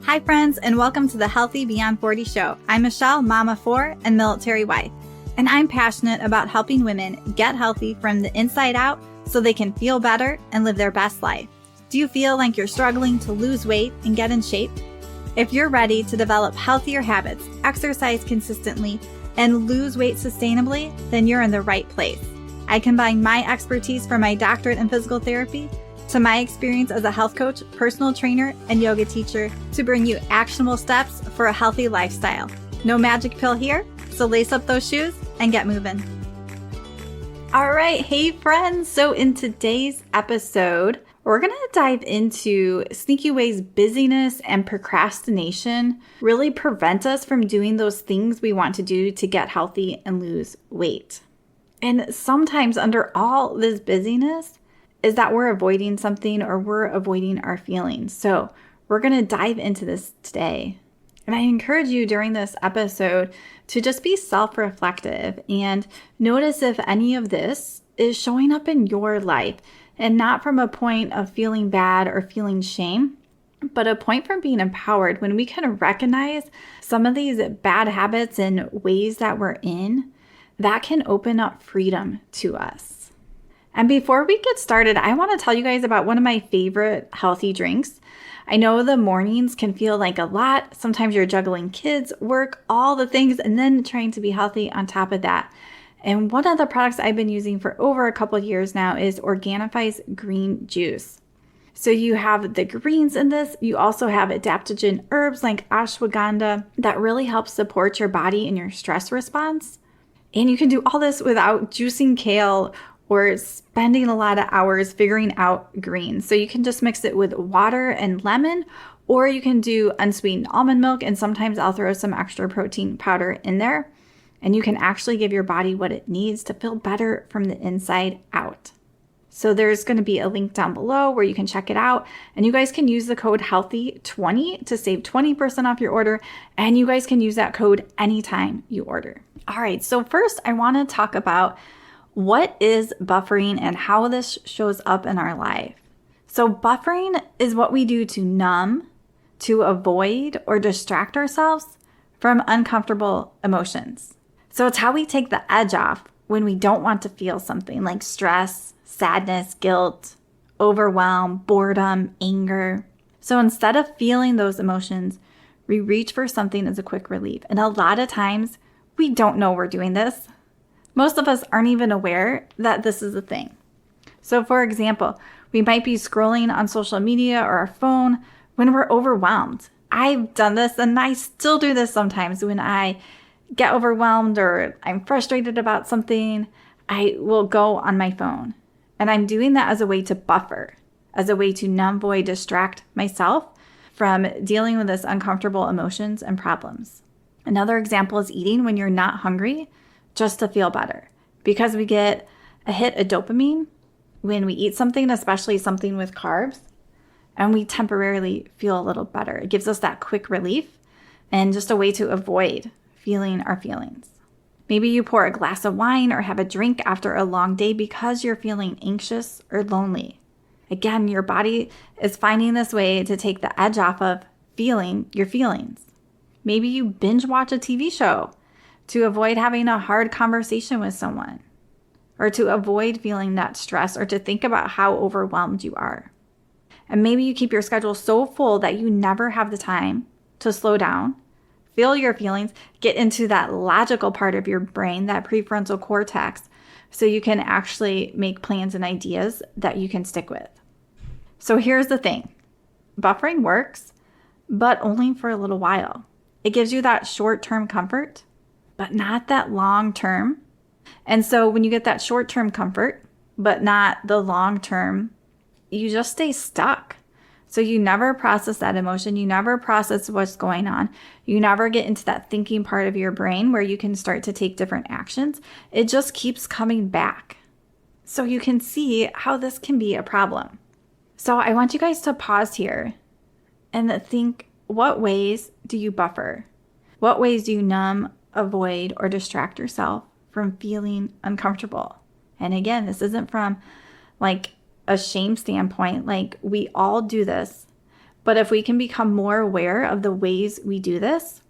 Hi friends, and welcome to the Healthy Beyond 40 show. I'm Michele, mama 4 and military wife, and I'm passionate about helping women get healthy from the inside out so they can feel better and live their best life. Do you feel like you're struggling to lose weight and get in shape? If you're ready to develop healthier habits, exercise consistently, and lose weight sustainably, then you're in the right place. I combine my expertise from my doctorate in physical therapy to my experience as a health coach, personal trainer, and yoga teacher to bring you actionable steps for a healthy lifestyle. No magic pill here, so lace up those shoes and get moving. All right, hey friends. So in today's episode, we're going to dive into sneaky ways busyness and procrastination really prevent us from doing those things we want to do to get healthy and lose weight. And sometimes under all this busyness, is that we're avoiding something or we're avoiding our feelings. So we're going to dive into this today. And I encourage you during this episode to just be self-reflective and notice if any of this is showing up in your life, and not from a point of feeling bad or feeling shame, but a point from being empowered. When we can recognize some of these bad habits and ways that we're in, that can open up freedom to us. And before we get started, I want to tell you guys about one of my favorite healthy drinks. I know the mornings can feel like a lot. Sometimes you're juggling kids, work, all the things, and then trying to be healthy on top of that. And one of the products I've been using for over a couple of years now is Organifi's green juice. So you have the greens in this. You also have adaptogen herbs like ashwagandha that really help support your body and your stress response. And you can do all this without juicing kale or spending a lot of hours figuring out greens. So you can just mix it with water and lemon, or you can do unsweetened almond milk, and sometimes I'll throw some extra protein powder in there. And you can actually give your body what it needs to feel better from the inside out. So there's going to be a link down below where you can check it out. And you guys can use the code HEALTHY20 to save 20% off your order. And you guys can use that code anytime you order. All right, so first I want to talk about what is buffering and how this shows up in our life. So buffering is what we do to numb, to avoid, or distract ourselves from uncomfortable emotions. So it's how we take the edge off when we don't want to feel something like stress, sadness, guilt, overwhelm, boredom, anger. So instead of feeling those emotions, we reach for something as a quick relief. And a lot of times we don't know we're doing this. Most of us aren't even aware that this is a thing. So for example, we might be scrolling on social media or our phone when we're overwhelmed. I've done this and I still do this sometimes. When I get overwhelmed or I'm frustrated about something, I will go on my phone. And I'm doing that as a way to buffer, as a way to numb, void, distract myself from dealing with this uncomfortable emotions and problems. Another example is eating when you're not hungry, just to feel better, because we get a hit of dopamine when we eat something, especially something with carbs, and we temporarily feel a little better. It gives us that quick relief and just a way to avoid feeling our feelings. Maybe you pour a glass of wine or have a drink after a long day because you're feeling anxious or lonely. Again, your body is finding this way to take the edge off of feeling your feelings. Maybe you binge watch a TV show to avoid having a hard conversation with someone, or to avoid feeling that stress, or to think about how overwhelmed you are. And maybe you keep your schedule so full that you never have the time to slow down, feel your feelings, get into that logical part of your brain, that prefrontal cortex, so you can actually make plans and ideas that you can stick with. So here's the thing. Buffering works, but only for a little while. It gives you that short-term comfort, but not that long term. And so when you get that short term comfort, but not the long term, you just stay stuck. So you never process that emotion. You never process what's going on. You never get into that thinking part of your brain where you can start to take different actions. It just keeps coming back. So you can see how this can be a problem. So I want you guys to pause here and think, what ways do you buffer? What ways do you numb, avoid, or distract yourself from feeling uncomfortable? And again, this isn't from like a shame standpoint. Like, we all do this, But if we can become more aware of the ways we do this,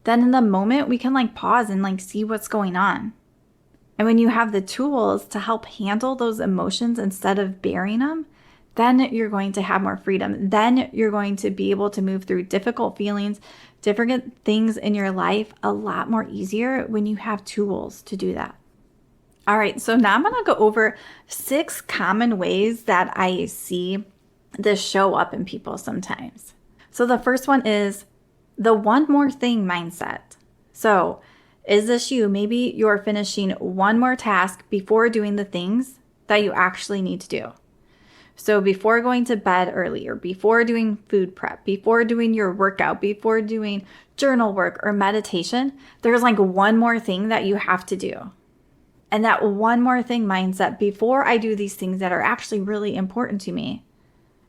then in the moment we can pause and see what's going on. And when you have the tools to help handle those emotions instead of burying them, then you're going to have more freedom. Then you're going to be able to move through difficult feelings, different things in your life a lot more easier when you have tools to do that. All right, so now I'm going to go over 6 common ways that I see this show up in people sometimes. So the first one is the one more thing mindset. So is this you? Maybe you're finishing one more task before doing the things that you actually need to do. So before going to bed earlier, before doing food prep, before doing your workout, before doing journal work or meditation, there's one more thing that you have to do. And that one more thing mindset before I do these things that are actually really important to me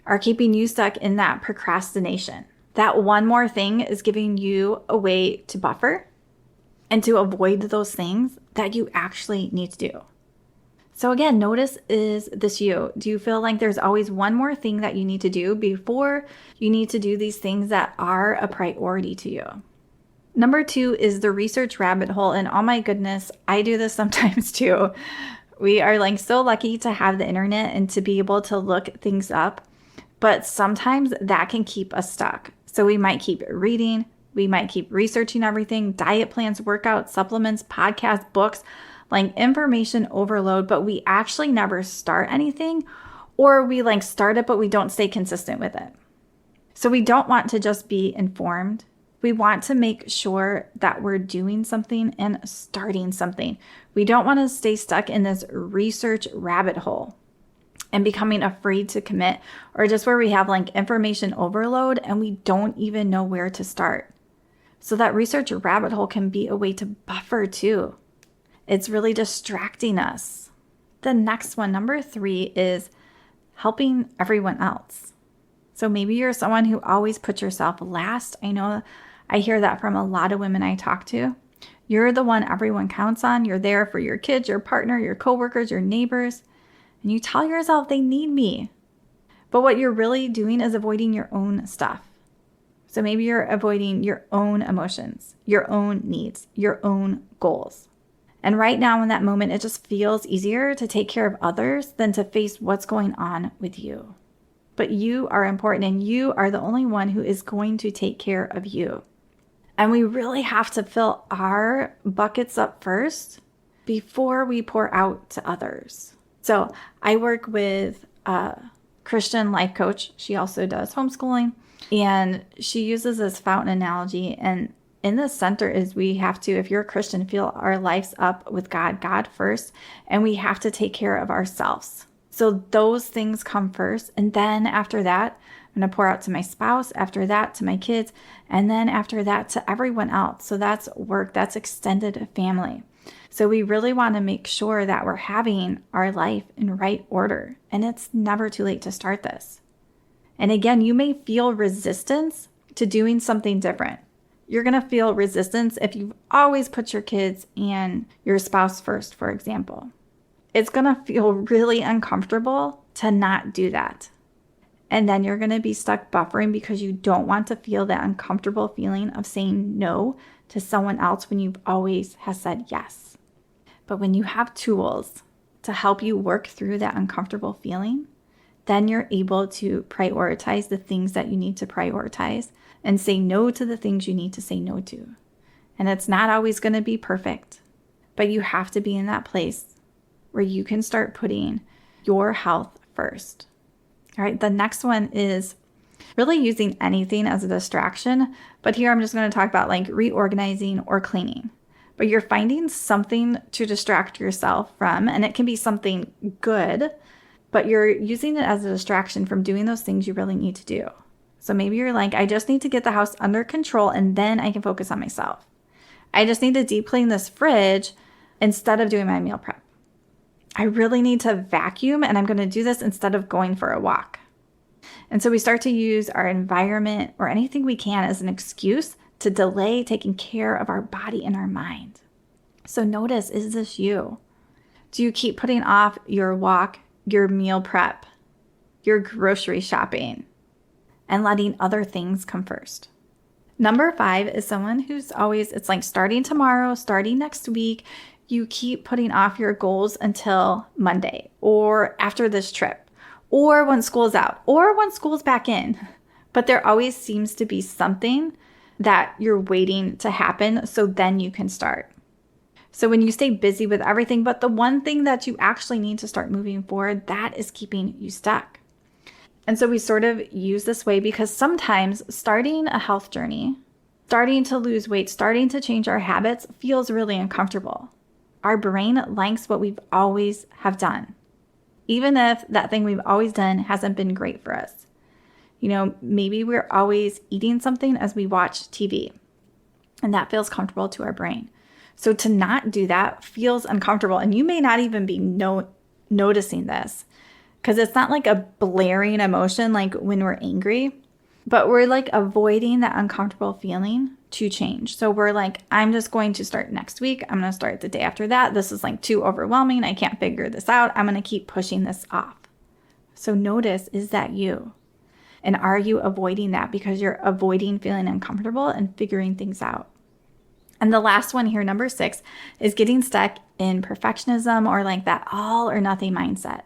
are keeping you stuck in that procrastination. That one more thing is giving you a way to buffer and to avoid those things that you actually need to do. So again, notice, is this you? Do you feel like there's always one more thing that you need to do before you need to do these things that are a priority to you? Number 2 is the research rabbit hole. And oh my goodness, I do this sometimes too. We are so lucky to have the internet and to be able to look things up. But sometimes that can keep us stuck. So we might keep reading, we might keep researching everything, diet plans, workouts, supplements, podcasts, books, information overload, but we actually never start anything, or we start it, but we don't stay consistent with it. So we don't want to just be informed. We want to make sure that we're doing something and starting something. We don't want to stay stuck in this research rabbit hole and becoming afraid to commit, or just where we have information overload and we don't even know where to start. So that research rabbit hole can be a way to buffer too. It's really distracting us. The next one, number 3, is helping everyone else. So maybe you're someone who always puts yourself last. I know I hear that from a lot of women I talk to. You're the one everyone counts on. You're there for your kids, your partner, your coworkers, your neighbors. And you tell yourself they need me. But what you're really doing is avoiding your own stuff. So maybe you're avoiding your own emotions, your own needs, your own goals. And right now in that moment, it just feels easier to take care of others than to face what's going on with you. But you are important, and you are the only one who is going to take care of you. And we really have to fill our buckets up first before we pour out to others. So I work with a Christian life coach. She also does homeschooling, and she uses this fountain analogy. And in the center is we have to, if you're a Christian, fill our lives up with God first, and we have to take care of ourselves. So those things come first. And then after that, I'm going to pour out to my spouse, after that to my kids, and then after that to everyone else. So that's work, that's extended family. So we really want to make sure that we're having our life in right order. And it's never too late to start this. And again, you may feel resistance to doing something different. You're going to feel resistance if you've always put your kids and your spouse first, for example. It's going to feel really uncomfortable to not do that. And then you're going to be stuck buffering because you don't want to feel that uncomfortable feeling of saying no to someone else when you've always has said yes. But when you have tools to help you work through that uncomfortable feeling, then you're able to prioritize the things that you need to prioritize and say no to the things you need to say no to. And it's not always going to be perfect, but you have to be in that place where you can start putting your health first. All right, the next one is really using anything as a distraction. But here I'm just going to talk about reorganizing or cleaning. But you're finding something to distract yourself from, and it can be something good, but you're using it as a distraction from doing those things you really need to do. So maybe you're I just need to get the house under control and then I can focus on myself. I just need to deep clean this fridge instead of doing my meal prep. I really need to vacuum, and I'm going to do this instead of going for a walk. And so we start to use our environment or anything we can as an excuse to delay taking care of our body and our mind. So notice, is this you? Do you keep putting off your walk, your meal prep, your grocery shopping? and letting other things come first. Number 5 is someone who's always, it's like starting tomorrow, starting next week. You keep putting off your goals until Monday or after this trip or when school's out or when school's back in. But there always seems to be something that you're waiting to happen so then you can start. So when you stay busy with everything, but the one thing that you actually need to start moving forward, that is keeping you stuck. And so we sort of use this way because sometimes starting a health journey, starting to lose weight, starting to change our habits feels really uncomfortable. Our brain likes what we've always have done, even if that thing we've always done hasn't been great for us. Maybe we're always eating something as we watch TV, and that feels comfortable to our brain. So to not do that feels uncomfortable, and you may not even be noticing this because it's not like a blaring emotion like when we're angry, but we're like avoiding that uncomfortable feeling to change. So we're like, I'm just going to start next week. I'm going to start the day after that. This is like too overwhelming. I can't figure this out. I'm going to keep pushing this off. So notice, is that you? And are you avoiding that because you're avoiding feeling uncomfortable and figuring things out? And the last one here, number 6, is getting stuck in perfectionism or like that all or nothing mindset.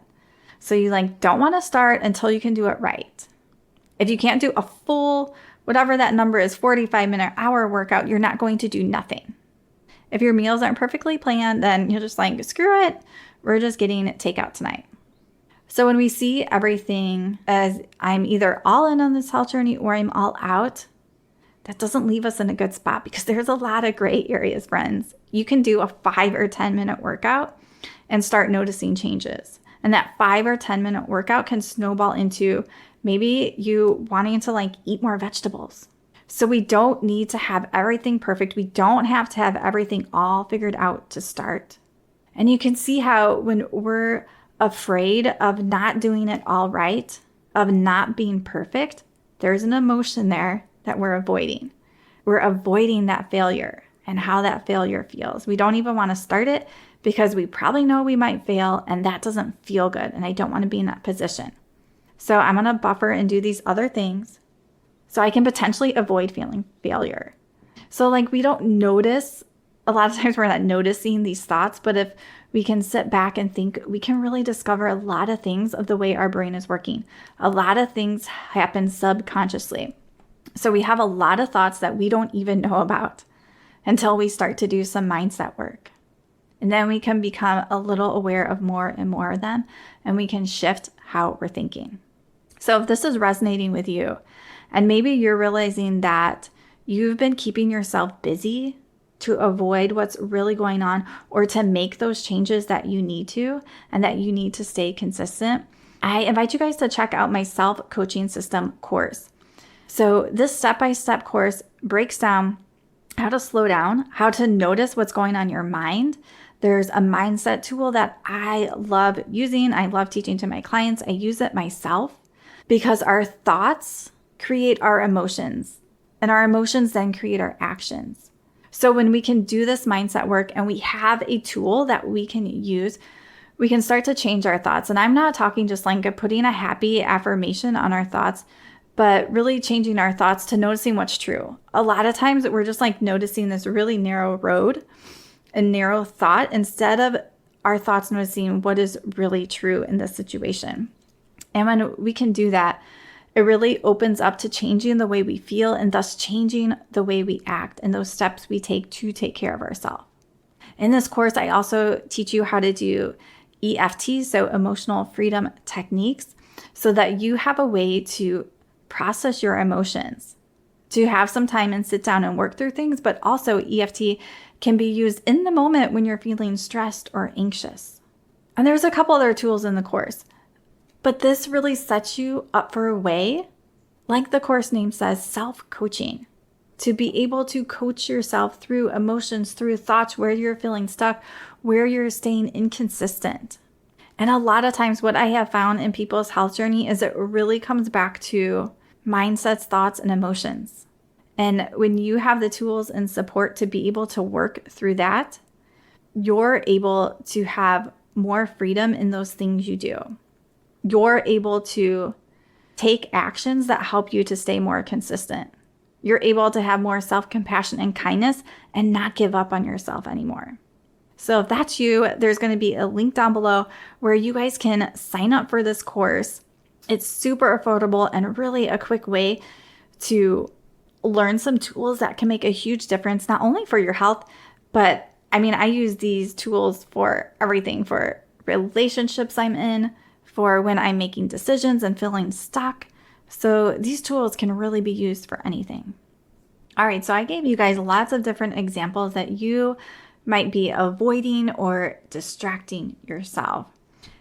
So you don't want to start until you can do it right. If you can't do a full, whatever that number is, 45-minute hour workout, you're not going to do nothing. If your meals aren't perfectly planned, then you're just screw it. We're just getting takeout tonight. So when we see everything as I'm either all in on this health journey or I'm all out, that doesn't leave us in a good spot because there's a lot of gray areas, friends. You can do a 5 or 10-minute workout and start noticing changes. And that 5 or 10-minute workout can snowball into maybe you wanting to eat more vegetables. So we don't need to have everything perfect. We don't have to have everything all figured out to start. And you can see how when we're afraid of not doing it all right, of not being perfect, there's an emotion there that we're avoiding. We're avoiding that failure and how that failure feels. We don't even want to start it because we probably know we might fail and that doesn't feel good. And I don't want to be in that position. So I'm going to buffer and do these other things so I can potentially avoid feeling failure. So we don't notice, a lot of times we're not noticing these thoughts, but if we can sit back and think, we can really discover a lot of things of the way our brain is working. A lot of things happen subconsciously. So we have a lot of thoughts that we don't even know about until we start to do some mindset work. And then we can become a little aware of more and more of them, and we can shift how we're thinking. So if this is resonating with you, and maybe you're realizing that you've been keeping yourself busy to avoid what's really going on or to make those changes that you need to and that you need to stay consistent, I invite you guys to check out my self-coaching system course. So this step-by-step course breaks down how to slow down, how to notice what's going on in your mind. There's a mindset tool that I love using. I love teaching to my clients. I use it myself because our thoughts create our emotions, and our emotions then create our actions. So when we can do this mindset work and we have a tool that we can use, we can start to change our thoughts. And I'm not talking just putting a happy affirmation on our thoughts, but really changing our thoughts to noticing what's true. A lot of times we're just noticing this really narrow road, a narrow thought, instead of our thoughts noticing what is really true in this situation. And when we can do that, it really opens up to changing the way we feel and thus changing the way we act and those steps we take to take care of ourselves. In this course, I also teach you how to do EFT, so emotional freedom techniques, so that you have a way to process your emotions, to have some time and sit down and work through things, but also EFT can be used in the moment when you're feeling stressed or anxious. And there's a couple other tools in the course, but this really sets you up for a way, like the course name says, self-coaching, to be able to coach yourself through emotions, through thoughts, where you're feeling stuck, where you're staying inconsistent. And a lot of times what I have found in people's health journey is it really comes back to mindsets, thoughts, and emotions. And when you have the tools and support to be able to work through that, you're able to have more freedom in those things you do. You're able to take actions that help you to stay more consistent. You're able to have more self-compassion and kindness and not give up on yourself anymore. So if that's you, there's going to be a link down below where you guys can sign up for this course. It's super affordable and really a quick way to learn some tools that can make a huge difference, not only for your health, but I use these tools for everything, for relationships I'm in, for when I'm making decisions and feeling stuck. So these tools can really be used for anything. All right, so I gave you guys lots of different examples that you might be avoiding or distracting yourself.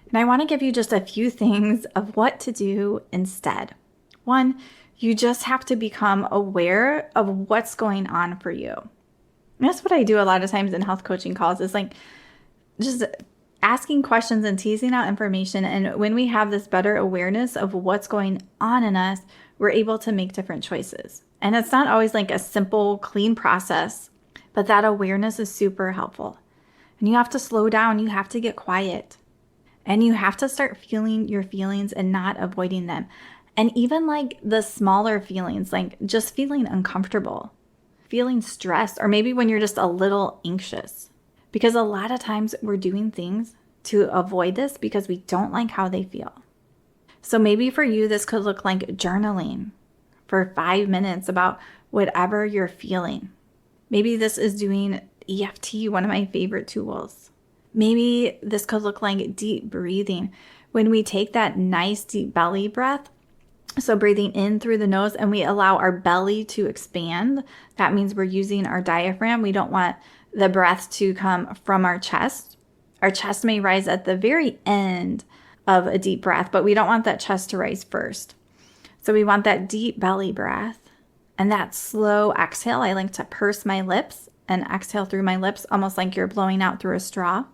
And I want to give you just a few things of what to do instead. One, you just have to become aware of what's going on for you. And that's what I do a lot of times in health coaching calls, is like just asking questions and teasing out information. And when we have this better awareness of what's going on in us, we're able to make different choices. And it's not always like a simple, clean process, but that awareness is super helpful. And you have to slow down. You have to get quiet. And you have to start feeling your feelings and not avoiding them. And even like the smaller feelings, like just feeling uncomfortable, feeling stressed, or maybe when you're just a little anxious. Because a lot of times we're doing things to avoid this because we don't like how they feel. So maybe for you, this could look like journaling for 5 minutes about whatever you're feeling. Maybe this is doing EFT, one of my favorite tools. Maybe this could look like deep breathing. When we take that nice deep belly breath, so breathing in through the nose and we allow our belly to expand, that means we're using our diaphragm. We don't want the breath to come from our chest. Our chest may rise at the very end of a deep breath, but we don't want that chest to rise first. So we want that deep belly breath and that slow exhale. I like to purse my lips and exhale through my lips, almost like you're blowing out through a straw,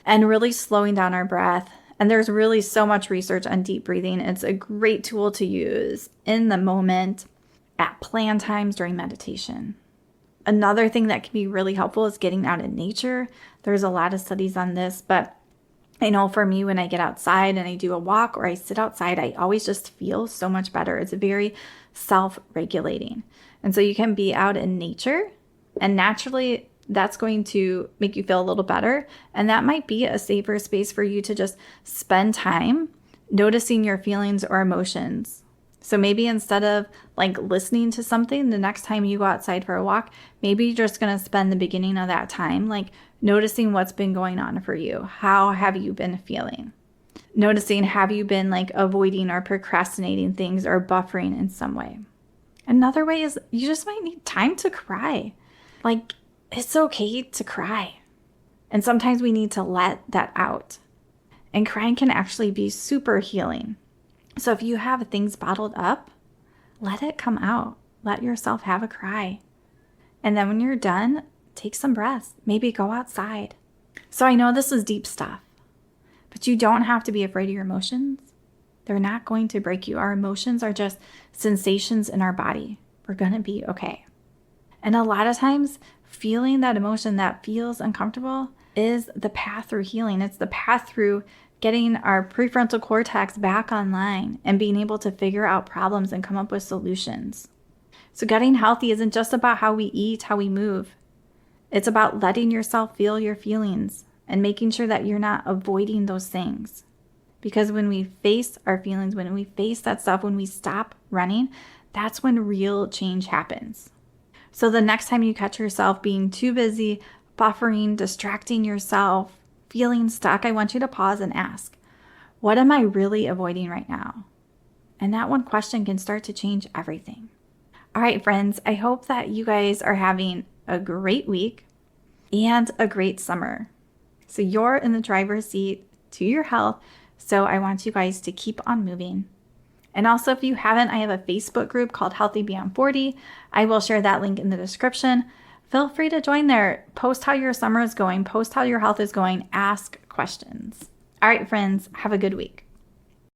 and really slowing down our breath. And there's really so much research on deep breathing. It's a great tool to use in the moment, at plan times, during meditation. Another thing that can be really helpful is getting out in nature. There's a lot of studies on this, but I know for me, when I get outside and I do a walk or I sit outside, I always just feel so much better. It's very self-regulating. And so you can be out in nature, and naturally that's going to make you feel a little better. And that might be a safer space for you to just spend time noticing your feelings or emotions. So maybe instead of like listening to something, the next time you go outside for a walk, maybe you're just going to spend the beginning of that time like noticing what's been going on for you. How have you been feeling? Noticing, have you been like avoiding or procrastinating things or buffering in some way? Another way is you just might need time to cry. Like, it's okay to cry. And sometimes we need to let that out. And crying can actually be super healing. So if you have things bottled up, let it come out. Let yourself have a cry. And then when you're done, take some breaths. Maybe go outside. So I know this is deep stuff, but you don't have to be afraid of your emotions. They're not going to break you. Our emotions are just sensations in our body. We're going to be okay. And a lot of times, feeling that emotion that feels uncomfortable is the path through healing. It's the path through getting our prefrontal cortex back online and being able to figure out problems and come up with solutions. So getting healthy isn't just about how we eat, how we move. It's about letting yourself feel your feelings and making sure that you're not avoiding those things. Because when we face our feelings, when we face that stuff, when we stop running, that's when real change happens. So the next time you catch yourself being too busy, buffering, distracting yourself, feeling stuck, I want you to pause and ask, what am I really avoiding right now? And that one question can start to change everything. All right, friends, I hope that you guys are having a great week and a great summer. So you're in the driver's seat to your health. So I want you guys to keep on moving. And also, if you haven't, I have a Facebook group called Healthy Beyond 40. I will share that link in the description. Feel free to join there. Post how your summer is going. Post how your health is going. Ask questions. All right, friends, have a good week.